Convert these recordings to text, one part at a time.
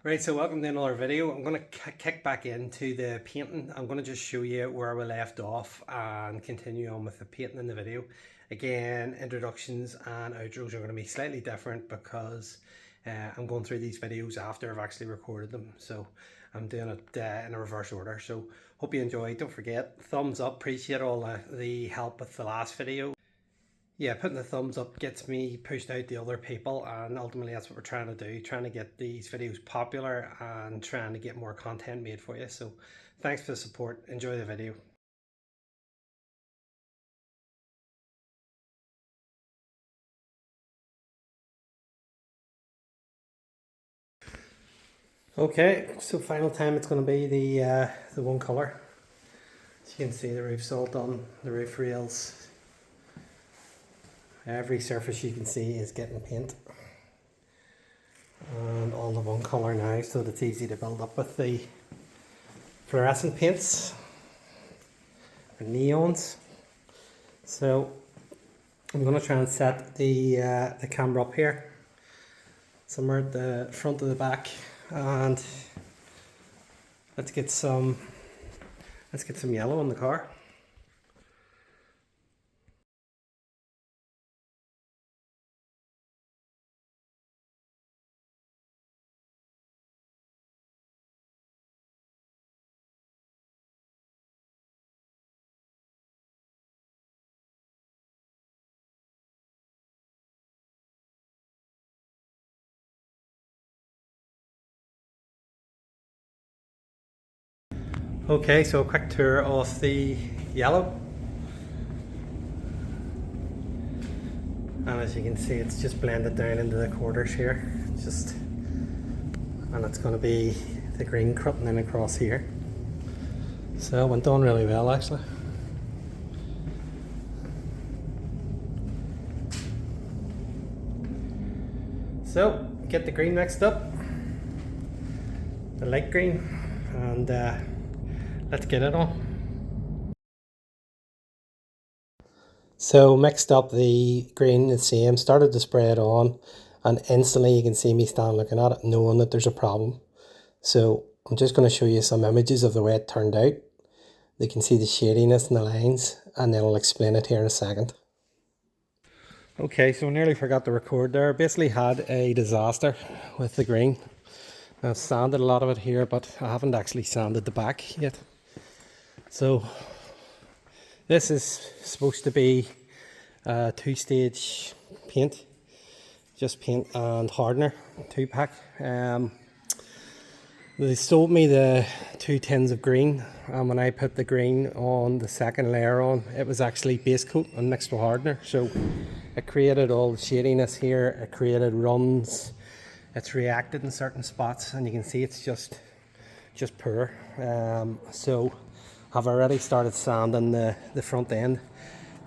Right, so welcome to another video. I'm going to kick back into the painting. I'm going to just show you where we left off and continue on with the painting in the video. Again, introductions and outros are going to be slightly different because I'm going through these videos after I've actually recorded them. So I'm doing it in a reverse order. So hope you enjoyed. Don't forget, thumbs up. Appreciate all the help with the last video. Yeah, putting the thumbs up gets me pushed out to other people, and ultimately that's what we're trying to do, trying to get these videos popular and trying to get more content made for you. So thanks for the support. Enjoy the video. Okay, so final time it's going to be the one color. As you can see, the roof's all done, the roof rails. Every surface you can see is getting paint. And all the one colour now, so that it's easy to build up with the fluorescent paints or neons. So I'm going to try and set the camera up here, somewhere at the front of the back, and let's get some yellow on the car. Okay, so a quick tour of the yellow. And as you can see, it's just blended down into the quarters here. And it's going to be the green cutting in across here. So it went on really well actually. So get the green mixed up, the light green, and let's get it on. So mixed up the green the same, started to spray it on, and instantly you can see me stand looking at it knowing that there's a problem. So I'm just going to show you some images of the way it turned out. You can see the shadiness in the lines, and then I'll explain it here in a second. Okay, so I nearly forgot to record there. Basically had a disaster with the green. I've sanded a lot of it here, but I haven't actually sanded the back yet. So this is supposed to be a two-stage paint, just paint and hardener, 2-pack. They sold me the 2 tins of green, and when I put the green on the second layer on, it was actually base coat and mixed with hardener. So it created all the shadiness here, it created runs, it's reacted in certain spots, and you can see it's just poor. So I've already started sanding the front end.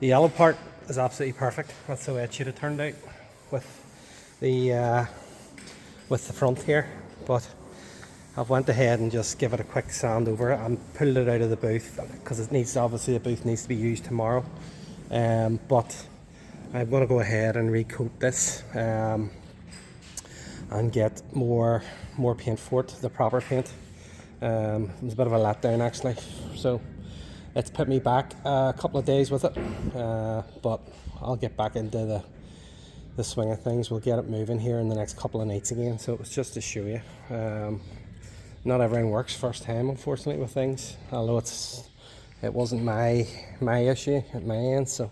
The yellow part is absolutely perfect. That's the way it should have turned out with the front here, but I've went ahead and just give it a quick sand over it and pulled it out of the booth because it needs, obviously the booth needs to be used tomorrow. But I'm going to go ahead and recoat this and get more paint for it, the proper paint. It was a bit of a letdown actually, so it's put me back a couple of days with it, but I'll get back into the swing of things. We'll get it moving here in the next couple of nights again. So it was just to show you. Not everything works first time, unfortunately, with things. Although it wasn't my issue at my end, so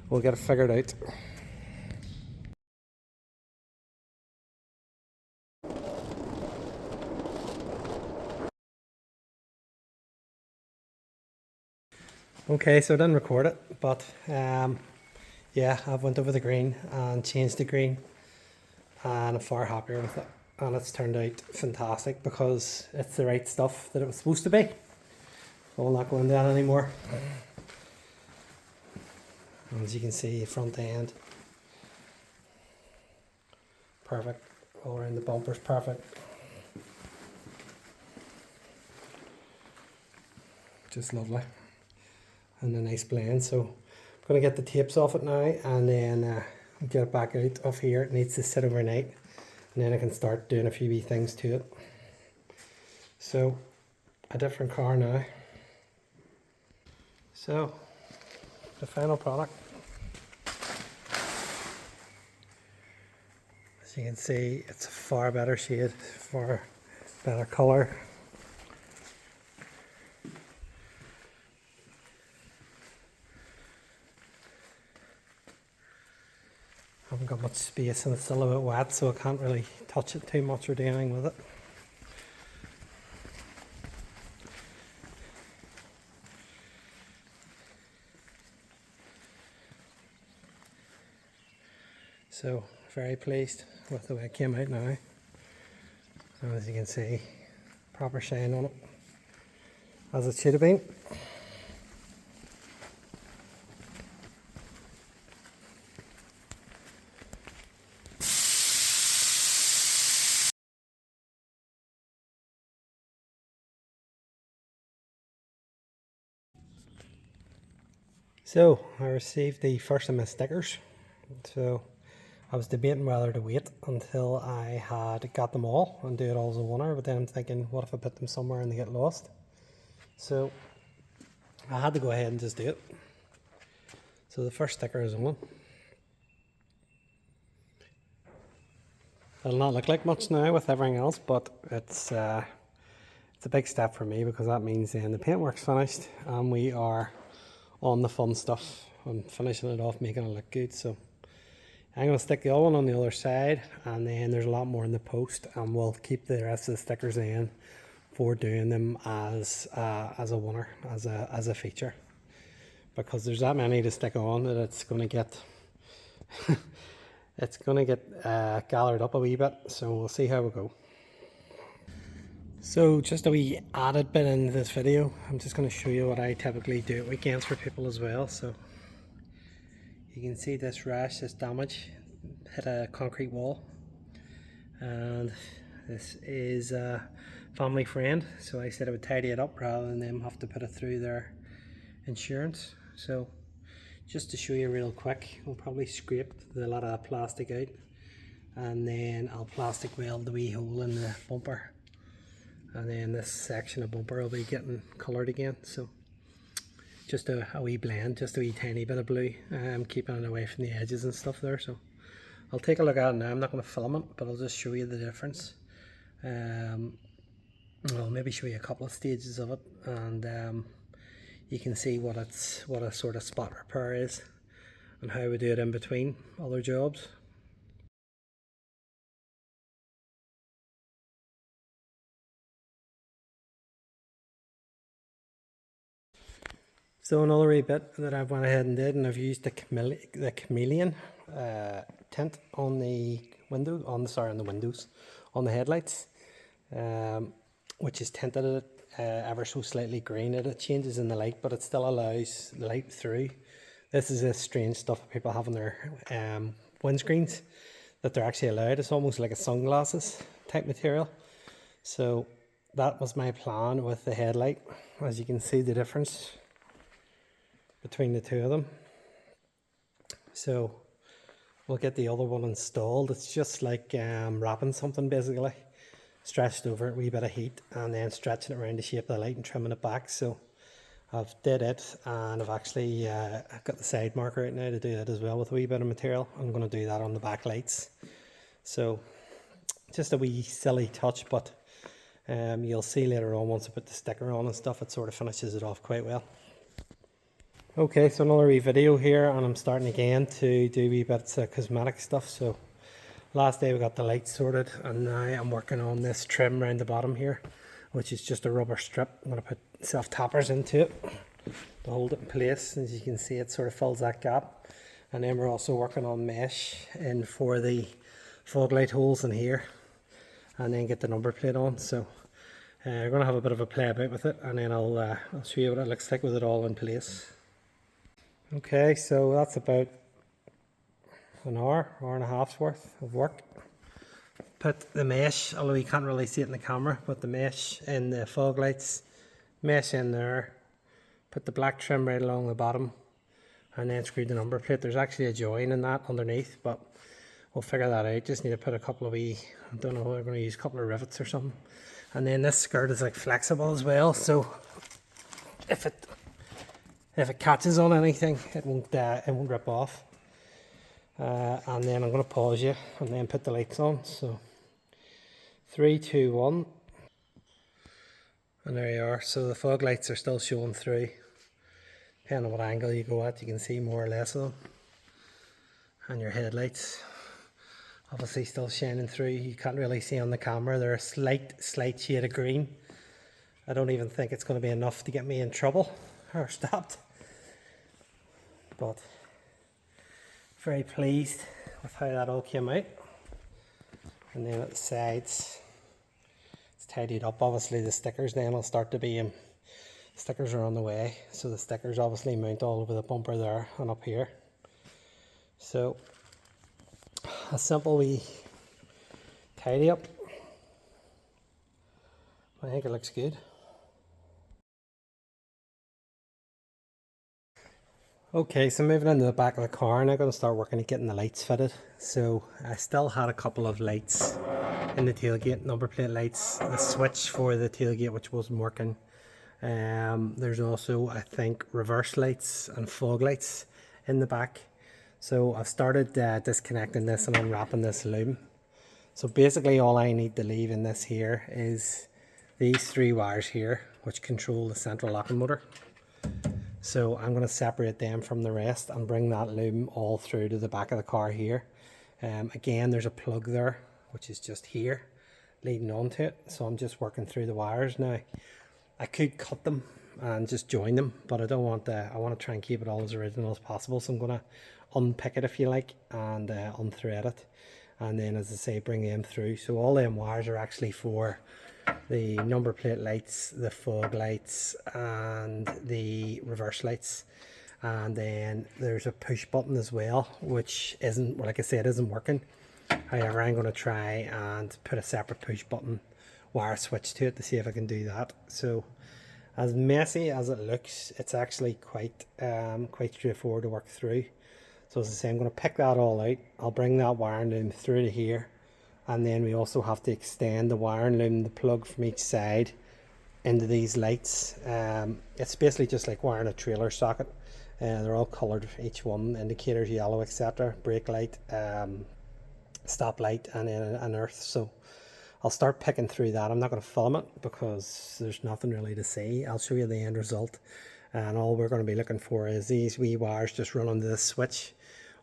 we'll get it figured out. Okay, so I didn't record it, but yeah, I've went over the green and changed the green, and I'm far happier with it. And it's turned out fantastic because it's the right stuff that it was supposed to be. I'll not go into that anymore. As you can see, front end perfect, all around the bumpers perfect. Just lovely, and a nice blend. So I'm going to get the tapes off it now, and then get it back out of here. It needs to sit overnight, and then I can start doing a few wee things to it. So a different car now. So the final product, as you can see, it's a far better shade, far better colour. Haven't got much space and it's still a bit wet, so I can't really touch it too much or do anything with it. So very pleased with the way it came out now. And as you can see, proper shine on it, as it should have been. So I received the first of my stickers. So I was debating whether to wait until I had got them all and do it all as a winner, but then I'm thinking, what if I put them somewhere and they get lost? So I had to go ahead and just do it. So the first sticker is on. It'll not look like much now with everything else, but it's a big step for me, because that means then the paintwork's finished and we are on the fun stuff. I'm finishing it off, making it look good. So I'm going to stick the other one on the other side, and then there's a lot more in the post, and we'll keep the rest of the stickers in for doing them as a winner, as a feature, because there's that many to stick on that it's going to get it's going to get gathered up a wee bit. So we'll see how we go. So just a wee added bit in this video, I'm just going to show you what I typically do at weekends for people as well. So you can see this rash, this damage, hit a concrete wall, and this is a family friend, so I said I would tidy it up rather than them have to put it through their insurance. So just to show you real quick, I'll probably scrape the lot of plastic out, and then I'll plastic weld the wee hole in the bumper, and then this section of bumper will be getting coloured again. So just a wee blend, just a wee tiny bit of blue, keeping it away from the edges and stuff there. So I'll take a look at it now. I'm not going to film it, but I'll just show you the difference. I'll maybe show you a couple of stages of it, and you can see what a sort of spot repair is and how we do it in between other jobs. So another wee bit that I've went ahead and did, and I've used the chameleon tint on the window, on the windows, on the headlights, which is tinted it ever so slightly green. It changes in the light, but it still allows the light through. This is this strange stuff that people have on their windscreens that they're actually allowed. It's almost like a sunglasses type material. So that was my plan with the headlight. As you can see the difference between the two of them. So we'll get the other one installed. It's just like wrapping something basically, stretched over it, a wee bit of heat, and then stretching it around the shape of the light and trimming it back. So I've did it, and I've actually got the side marker out now to do that as well with a wee bit of material. I'm going to do that on the back lights. So just a wee silly touch, but you'll see later on once I put the sticker on and stuff, it sort of finishes it off quite well. Okay, so another wee video here, and I'm starting again to do wee bits of cosmetic stuff. So last day we got the lights sorted, and now I'm working on this trim around the bottom here, which is just a rubber strip. I'm going to put self tappers into it to hold it in place. As you can see, it sort of fills that gap. And then we're also working on mesh in for the fog light holes in here, and then get the number plate on. So we're going to have a bit of a play about with it, and then I'll show you what it looks like with it all in place. Okay, so that's about an hour and a half's worth of work. Put the mesh, although you can't really see it in the camera, but the mesh in the fog lights, mesh in there, put the black trim right along the bottom, and then screwed the number plate. There's actually a join in that underneath, but we'll figure that out. Just need to put a couple of wee, I don't know, we're going to use a couple of rivets or something. And then this skirt is like flexible as well, so if it catches on anything, it won't rip off. And then I'm going to pause you and then put the lights on. So 3, 2, 1, and there you are. So the fog lights are still showing through. Depending on what angle you go at, you can see more or less of them. And your headlights obviously still shining through. You can't really see on the camera, they're a slight shade of green. I don't even think it's going to be enough to get me in trouble or stopped, but very pleased with how that all came out. And then at the sides it's tidied up. Obviously the stickers then will start to be stickers are on the way, so the stickers obviously mount all over the bumper there and up here. So a simple wee tidy up. I think it looks good. Okay, so moving into the back of the car, now I'm going to start working at getting the lights fitted. So I still had a couple of lights in the tailgate, number plate lights, the switch for the tailgate which wasn't working. There's also, I think, reverse lights and fog lights in the back. So I've started disconnecting this and unwrapping this loom. So basically all I need to leave in this here is these 3 wires here, which control the central locking motor. So I'm going to separate them from the rest and bring that loom all through to the back of the car here. Again, there's a plug there, which is just here, leading onto it. So I'm just working through the wires now. I could cut them and just join them, but I don't want to. I want to try and keep it all as original as possible. So I'm going to unpick it, if you like, and unthread it, and then, as I say, bring them through. So all them wires are actually for the number plate lights, the fog lights, and the reverse lights. And then there's a push button as well, which isn't, like I said, isn't working. However, I'm going to try and put a separate push button wire switch to it to see if I can do that. So as messy as it looks, it's actually quite straightforward to work through. So as I say, I'm going to pick that all out. I'll bring that wiring loom through to here, and then we also have to extend the wiring loom, the plug from each side, into these lights. It's basically just like wiring a trailer socket. They're all coloured, each one, indicators, yellow, etc. Brake light, stop light, and then an earth. So I'll start picking through that. I'm not going to film it because there's nothing really to see. I'll show you the end result, and all we're going to be looking for is these wee wires just run onto this switch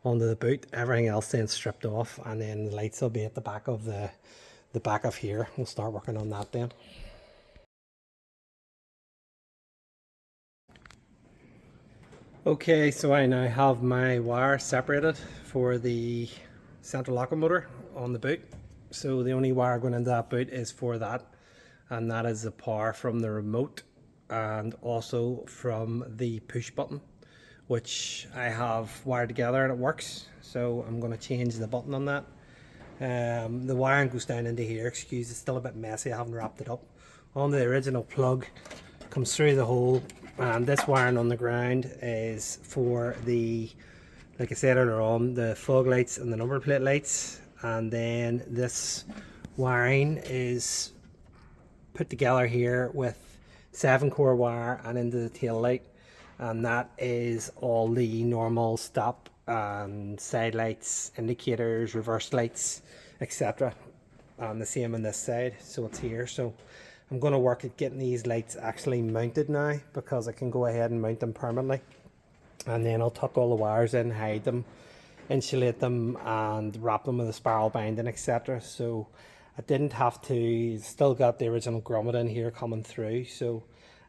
onto the boot. Everything else then stripped off, and then the lights will be at the back of the back of here. We'll start working on that then. Okay, so I now have my wire separated for the central locking motor on the boot. So the only wire going into that boot is for that, and that is the power from the remote and also from the push button, which I have wired together and it works. So I'm going to change the button on that. The wiring goes down into here. Excuse, it's still a bit messy, I haven't wrapped it up. On the original plug comes through the hole, and this wiring on the ground is for the, like I said earlier on, the fog lights and the number plate lights. And then this wiring is put together here with 7-core wire and into the tail light, and that is all the normal stop and side lights, indicators, reverse lights, etc. And the same on this side, so it's here. So I'm going to work at getting these lights actually mounted now, because I can go ahead and mount them permanently, and then I'll tuck all the wires in, hide them, insulate them, and wrap them with a spiral binding, etc. So I didn't have to, still got the original grommet in here coming through, so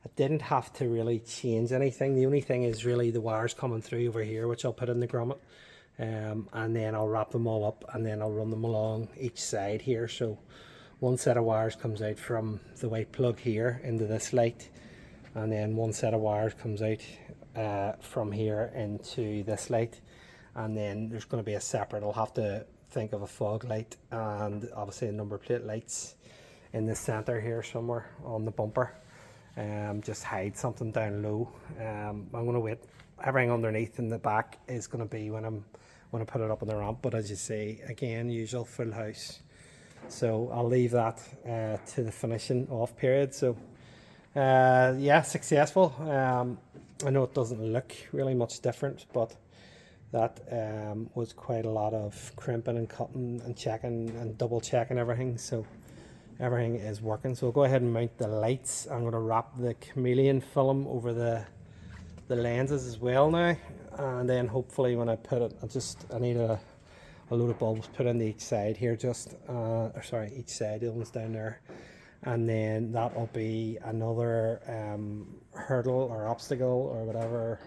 I didn't have to really change anything. The only thing is really the wires coming through over here, which I'll put in the grommet, and then I'll wrap them all up, and then I'll run them along each side here. So one set of wires comes out from the white plug here into this light, and then one set of wires comes out from here into this light. And then there's going to be a separate, I'll have to think of a fog light and obviously a number plate lights in the center here somewhere on the bumper. Just hide something down low. I'm going to wait. Everything underneath in the back is going to be when when I put it up on the ramp. But as you see, again, usual full house. So I'll leave that to the finishing off period. So yeah, successful. I know it doesn't look really much different, but that was quite a lot of crimping and cutting and checking and double checking everything. So everything is working. So we'll go ahead and mount the lights. I'm going to wrap the chameleon film over the lenses as well now, and then hopefully when I put it, I need a load of bulbs put into each side here, just or sorry, each side, the ones down there, and then that will be another hurdle or obstacle or whatever.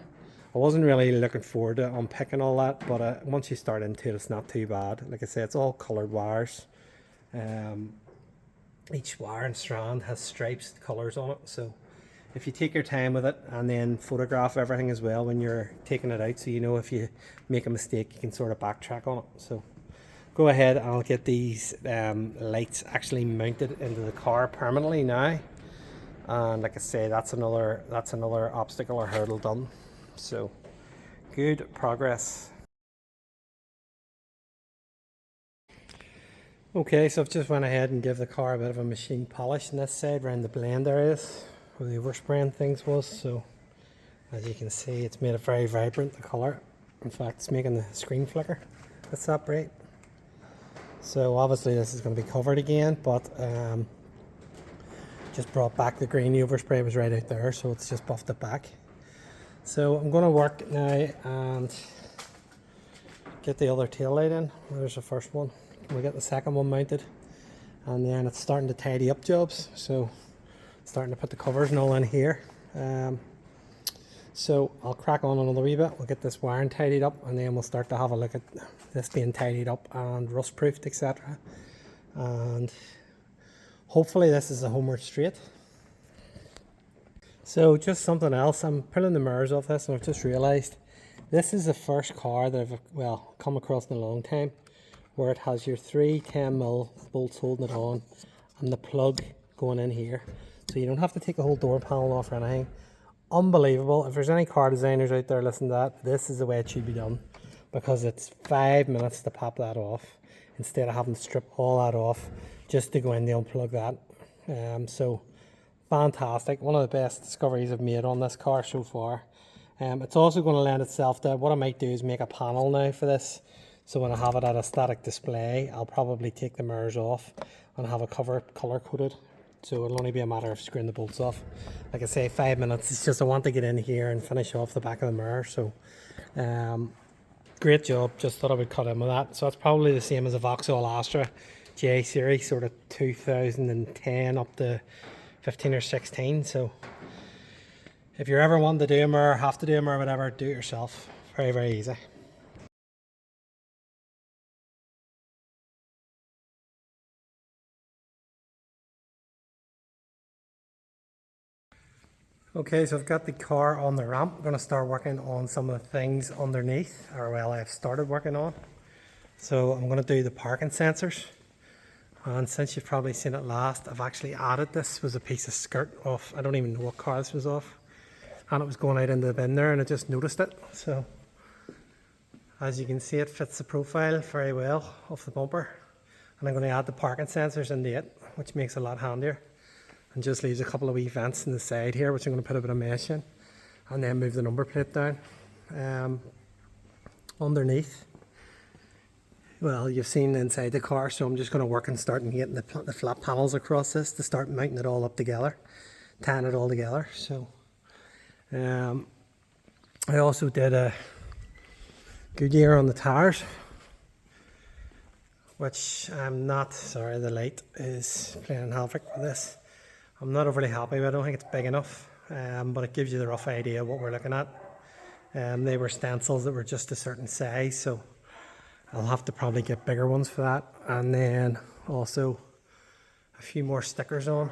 I wasn't really looking forward to unpicking all that, but once you start into it, it's not too bad. Like I say, it's all coloured wires. Each wire and strand has stripes, colours on it, so if you take your time with it and then photograph everything as well when you're taking it out, so you know if you make a mistake you can sort of backtrack on it. So go ahead, I'll get these lights actually mounted into the car permanently now, and like I say, that's another obstacle or hurdle done. So good progress. Okay, so I've just went ahead and give the car a bit of a machine polish on this side around the blend areas where the overspraying things was. So as you can see, it's made it very vibrant, the colour. In fact, it's making the screen flicker. It's that bright. So obviously this is going to be covered again, but just brought back the green. The overspray was right out there, so it's just buffed it back. So I'm going to work now and get the other tail light in. There's the first one. We'll get the second one mounted, and then it's starting to tidy up jobs, so starting to put the covers and all in here. So I'll crack on another wee bit. We'll get this wiring tidied up, and then we'll start to have a look at this being tidied up and rust proofed, etc. And hopefully this is a homeward straight. So just something else, I'm pulling the mirrors off this, and I've just realised this is the first car that I've come across in a long time where it has your 3 10mm bolts holding it on and the plug going in here, so you don't have to take the whole door panel off or anything. Unbelievable. If there's any car designers out there listening to that, this is the way it should be done, because it's 5 minutes to pop that off instead of having to strip all that off just to go in and unplug that. So fantastic, one of the best discoveries I've made on this car so far. It's also going to lend itself to, what I might do is make a panel now for this. So when I have it at a static display, I'll probably take the mirrors off and have a cover color coded. So it'll only be a matter of screwing the bolts off. Like I say, 5 minutes. It's just I want to get in here and finish off the back of the mirror. So great job. Just thought I would cut in with that. So it's probably the same as a Vauxhall Astra J series, sort of 2010 up to 15 or 16. So if you're ever wanting to do a mirror, have to do a mirror, whatever, do it yourself. Very, very easy. Okay, so I've got the car on the ramp. I'm going to start working on some of the things underneath, or well, I've started working on. So I'm going to do the parking sensors. And since you've probably seen it last, I've actually added this. Was a piece of skirt off, I don't even know what car this was off. And it was going out into the bin there, and I just noticed it. So as you can see, it fits the profile very well off the bumper. And I'm going to add the parking sensors into it, which makes it a lot handier. And just leaves a couple of wee vents in the side here, which I'm going to put a bit of mesh in, and then move the number plate down. Underneath, well, you've seen inside the car, so I'm just going to work and start getting the flat panels across this to start mounting it all up together, tying it all together. So I also did a Goodyear on the tires, which I'm not, sorry, the light is playing havoc with this. I'm not overly happy with it. I don't think it's big enough, but it gives you the rough idea of what we're looking at. They were stencils that were just a certain size, so I'll have to probably get bigger ones for that. And then also a few more stickers on.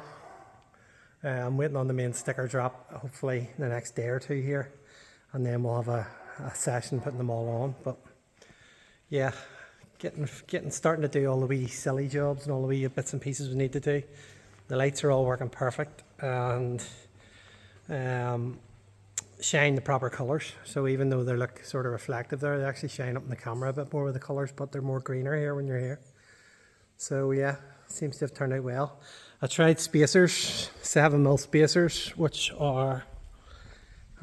I'm waiting on the main sticker drop, hopefully the next day or two here, and then we'll have a session putting them all on. But yeah, starting to do all the wee silly jobs and all the wee bits and pieces we need to do. The lights are all working perfect, and shine the proper colours. So even though they look sort of reflective there, they actually shine up in the camera a bit more with the colours, but they're more greener here when you're here. So yeah, seems to have turned out well. I tried spacers, 7mm spacers, which are,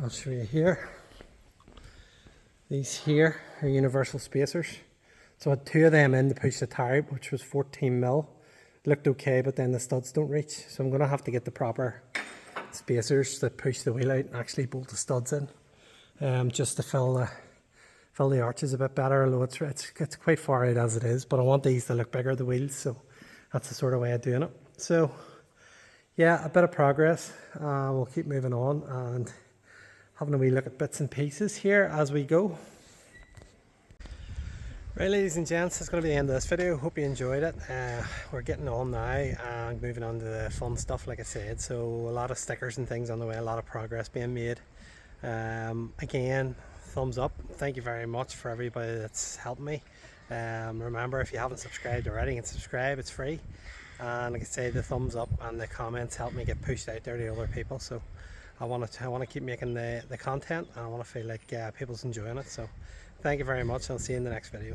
I'll show you here. These here are universal spacers. So I had 2 of them in to push the tire, which was 14mm. Looked okay, but then the studs don't reach. So I'm going to have to get the proper spacers that push the wheel out and actually bolt the studs in, just to fill the arches a bit better, although it's quite far out as it is, but I want these to look bigger, the wheels, so that's the sort of way of doing it. So yeah, a bit of progress. We'll keep moving on and having a wee look at bits and pieces here as we go. Right, ladies and gents, that's going to be the end of this video. Hope you enjoyed it. We're getting on now and moving on to the fun stuff, like I said. So a lot of stickers and things on the way, a lot of progress being made. Again, thumbs up. Thank you very much for everybody that's helped me. Remember, if you haven't subscribed already, you can subscribe, it's free. And like I say, the thumbs up and the comments help me get pushed out there to other people. So I want to keep making the content, and I want to feel like people's enjoying it. So thank you very much. I'll see you in the next video.